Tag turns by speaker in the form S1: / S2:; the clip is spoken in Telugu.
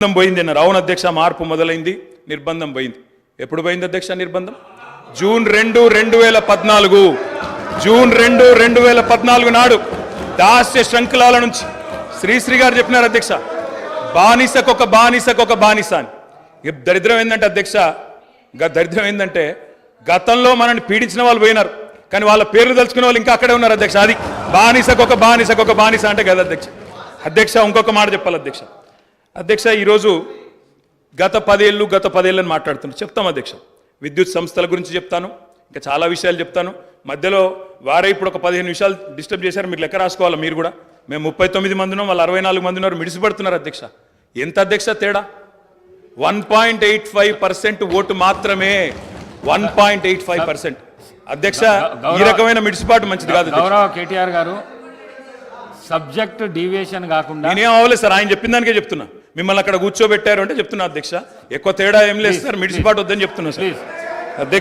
S1: నిర్బంధం పోయింది అన్నారు. అవును అధ్యక్ష, మార్పు మొదలైంది, నిర్బంధం పోయింది. ఎప్పుడు పోయింది అధ్యక్ష నిర్బంధం? జూన్ 2, 2014 జూన్ 2, 2014 నాడు దాస్య శృంఖలాల నుంచి శ్రీశ్రీ గారు చెప్పినారు అధ్యక్ష, బానిసకొక బానిసకొక బానిస అని. దరిద్రం ఏంటంటే అధ్యక్ష, దరిద్రం ఏంటంటే గతంలో మనల్ని పీడించిన వాళ్ళు పోయినారు, కానీ వాళ్ళ పేర్లు తలుచుకునే వాళ్ళు ఇంకా అక్కడే ఉన్నారు అధ్యక్ష. అది బానిసకొక బానిసకొక బానిస అంటే కదా అధ్యక్ష. అధ్యక్ష ఇంకొక మాట చెప్పాలి అధ్యక్ష. అధ్యక్ష ఈరోజు గత 10 ఏళ్ళు అని మాట్లాడుతున్నారు. చెప్తాం అధ్యక్ష, విద్యుత్ సంస్థల గురించి చెప్తాను, ఇంకా చాలా విషయాలు చెప్తాను. మధ్యలో వారే ఇప్పుడు ఒక 15 నిమిషాలు డిస్టర్బ్ చేశారు, మీరు లెక్క రాసుకోవాలి. మీరు కూడా మేము 39 మంది ఉన్నాం, వాళ్ళు 64 మంది ఉన్నారు, మిడిసిపడుతున్నారు అధ్యక్ష. ఎంత అధ్యక్ష తేడా? 1.85% ఓటు మాత్రమే, 1.85%. అధ్యక్ష ఈ రకమైన మిడిసిపాటు మంచిది కాదు.
S2: గౌరవ కేటీఆర్ గారు, సబ్జెక్ట్ డీవియేషన్ కాకుండా
S1: నేనేం అవ్వలేదు సార్, ఆయన చెప్పిన దానికే చెప్తున్నా. మిమ్మల్ని అక్కడ కూర్చోబెట్టారు అంటే చెప్తున్నా అధ్యక్ష, ఎక్కువ తేడా ఏం లేదు సార్, మిడిసిపాటు వద్దని చెప్తున్నా సార్ అధ్యక్ష.